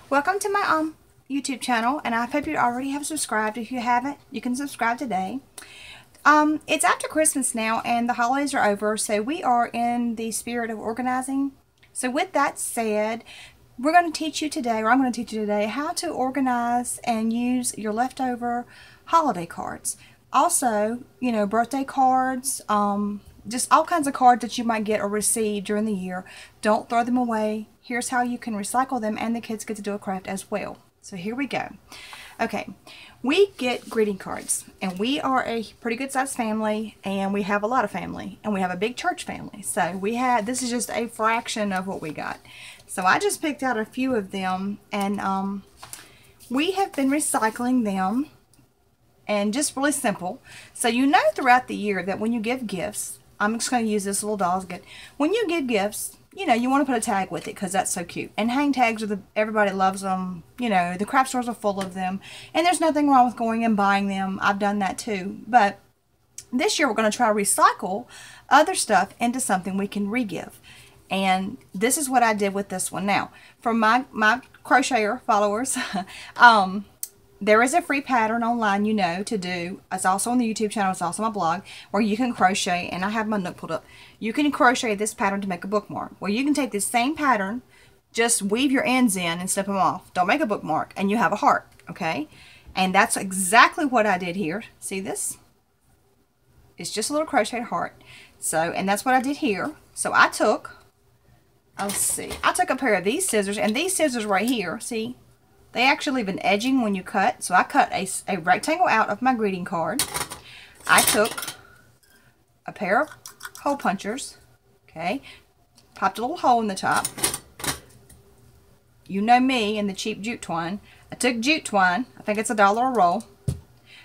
Welcome to my YouTube channel, and I hope you already have subscribed. If you haven't, you can subscribe today. It's after Christmas now, and the holidays are over, so we are in the spirit of organizing. So with that said, we're going to teach you today, or I'm going to teach you today, how to organize and use your leftover holiday cards. Also, you know, birthday cards, just all kinds of cards that you might get or receive during the year. Don't throw them away. Here's how you can recycle them, and the kids get to do a craft as well. So here we go. Okay, we get greeting cards, and we are a pretty good sized family, and we have a lot of family, and we have a big church family. So this is just a fraction of what we got. So I just picked out a few of them, and we have been recycling them, and just really simple. So you know throughout the year that when you give gifts, I'm just going to use this little doll as a gift. When you give gifts, you know, you want to put a tag with it because that's so cute. And hang tags are everybody loves them. You know, the craft stores are full of them. And there's nothing wrong with going and buying them. I've done that too. But this year we're going to try to recycle other stuff into something we can re-give. And this is what I did with this one. Now, for my crocheter followers, there is a free pattern online, you know, to do. It's also on the YouTube channel. It's also on my blog, where you can crochet, and I have my nook pulled up. You can crochet this pattern to make a bookmark. Well, you can take this same pattern, just weave your ends in and snip them off. Don't make a bookmark, and you have a heart, okay? And that's exactly what I did here. See this? It's just a little crocheted heart. So, and that's what I did here. So I took, let's see, I took a pair of these scissors, and these scissors right here, see? They actually leave an edging when you cut. So I cut a rectangle out of my greeting card. I took a pair of hole punchers. Okay. Popped a little hole in the top. You know me and the cheap jute twine. I took jute twine. I think it's $1 a roll.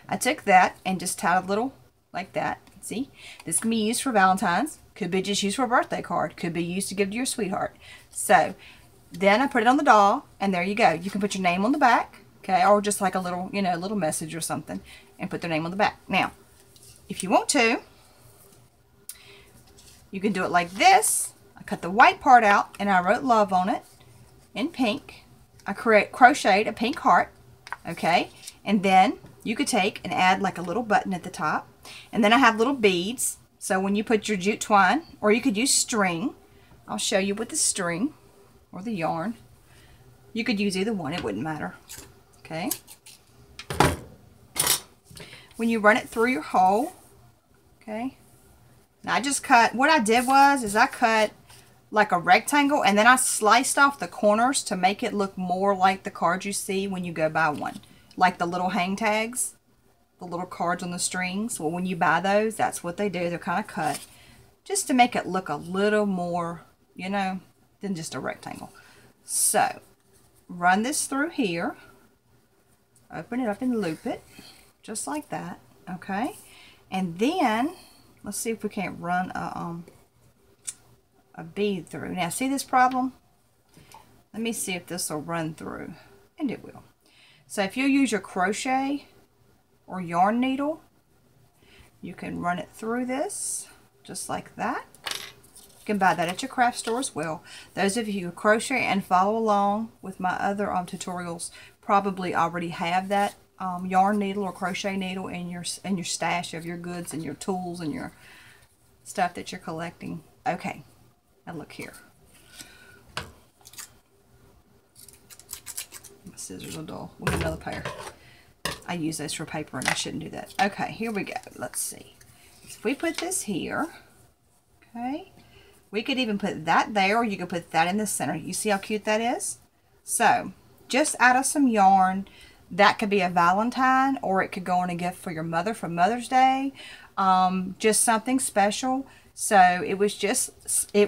I took that and just tied a little like that. See? This can be used for Valentine's. Could be just used for a birthday card. Could be used to give to your sweetheart. So then I put it on the doll, and there you go. You can put your name on the back, okay, or just like a little, you know, little message or something, and put their name on the back. Now, if you want to, you can do it like this. I cut the white part out, and I wrote love on it in pink. I crocheted a pink heart, okay, and then you could take and add like a little button at the top, and then I have little beads. So when you put your jute twine, or you could use string, I'll show you with the string or the yarn. You could use either one, it wouldn't matter. Okay. When you run it through your hole, okay. Now I just cut, what I did was I cut like a rectangle, and then I sliced off the corners to make it look more like the cards you see when you go buy one. Like the little hang tags, the little cards on the strings. Well, when you buy those, that's what they do. They're kind of cut just to make it look a little more, you know, than just a rectangle. So run this through here, open it up and loop it just like that, okay? And then let's see if we can't run a bead through. Now see this problem? Let me see if this will run through, and it will. So if you use your crochet or yarn needle, you can run it through this just like that. You can buy that at your craft store as well. Those of you who crochet and follow along with my other tutorials probably already have that yarn needle or crochet needle in your stash of your goods and your tools and your stuff that you're collecting. Okay, now look here. My scissors are dull. We'll get another pair. I use those for paper, and I shouldn't do that. Okay, here we go. Let's see. If we put this here, okay. We could even put that there, or you could put that in the center. You see how cute that is? So, just out of some yarn, that could be a Valentine, or it could go on a gift for your mother for Mother's Day. Just something special. So, it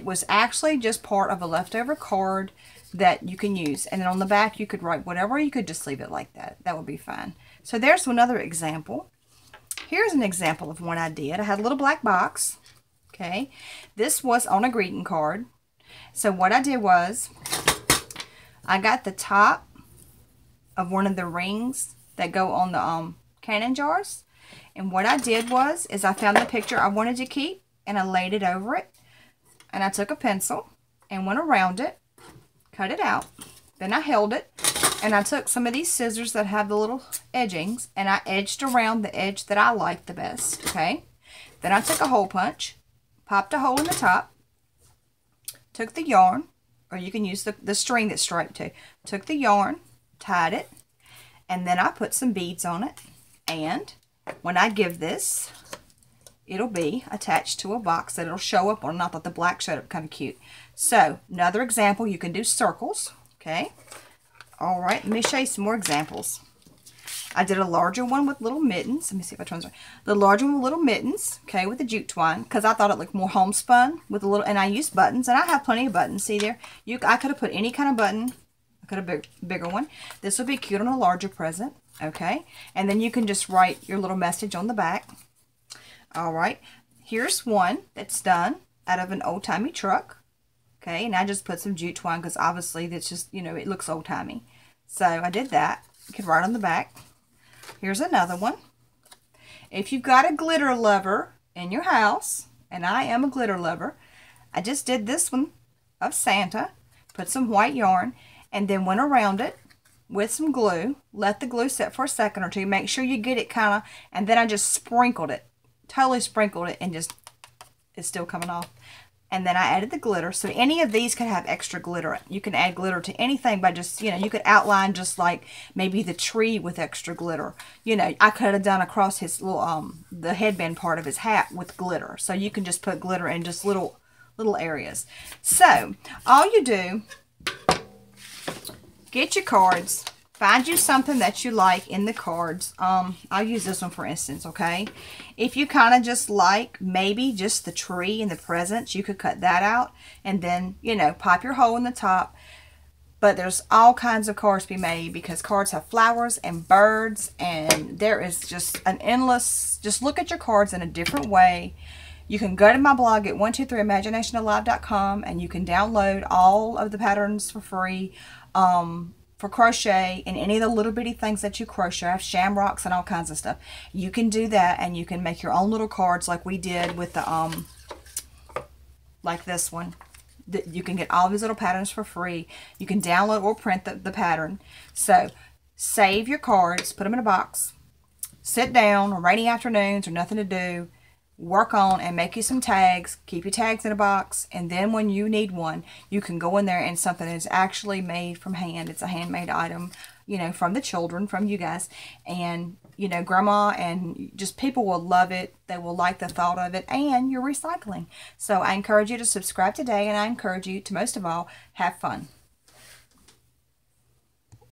was actually just part of a leftover card that you can use. And then on the back, you could write whatever. You could just leave it like that. That would be fine. So, there's another example. Here's an example of one I did. I had a little black box. Okay, this was on a greeting card. So what I did was I got the top of one of the rings that go on the cannon jars, and what I did was I found the picture I wanted to keep, and I laid it over it, and I took a pencil and went around it, cut it out, Then I held it, and I took some of these scissors that have the little edgings, and I edged around the edge that I liked the best, okay? Then I took a hole punch, popped a hole in the top, took the yarn, or you can use the string that's striped too. Took the yarn, tied it, and then I put some beads on it. And when I give this, it'll be attached to a box that it'll show up on. Not that the black showed up kind of cute. So, another example, you can do circles, okay? All right, let me show you some more examples. I did a larger one with little mittens. Let me see if I turn this right. The larger one with little mittens, okay, with the jute twine, because I thought it looked more homespun with a little, and I used buttons, and I have plenty of buttons. See there? I could have put any kind of button. I could have bigger one. This would be cute on a larger present, okay? And then you can just write your little message on the back. All right, here's one that's done out of an old-timey truck, okay? And I just put some jute twine because obviously that's just, you know, it looks old-timey. So I did that. You can write on the back. Here's another one. If you've got a glitter lover in your house, and I am a glitter lover, I just did this one of Santa, put some white yarn, and then went around it with some glue. Let the glue set for a second or two. Make sure you get it kind of, and then I just sprinkled it. Totally sprinkled it, and just, it's still coming off. And then I added the glitter. So any of these can have extra glitter. You can add glitter to anything by just, you know, you could outline just like maybe the tree with extra glitter. You know, I could have done across his little, the headband part of his hat with glitter. So you can just put glitter in just little areas. So all you do, get your cards, find you something that you like in the cards. I'll use this one for instance, okay? If you kind of just like maybe just the tree and the presents, you could cut that out and then, you know, pop your hole in the top. But there's all kinds of cards to be made because cards have flowers and birds, and there is just an endless, just look at your cards in a different way. You can go to my blog at 123imaginationalive.com and you can download all of the patterns for free. For crochet and any of the little bitty things that you crochet. I have shamrocks and all kinds of stuff. You can do that, and you can make your own little cards like we did with the like this one. You can get all these little patterns for free. You can download or print the pattern. So save your cards, put them in a box, sit down on rainy afternoons or nothing to do, work on and make you some tags, keep your tags in a box, and then when you need one, you can go in there and something is actually made from hand. It's a handmade item, you know, from the children, from you guys, and, you know, grandma and just people will love it. They will like the thought of it, and you're recycling. So I encourage you to subscribe today, and I encourage you to, most of all, have fun.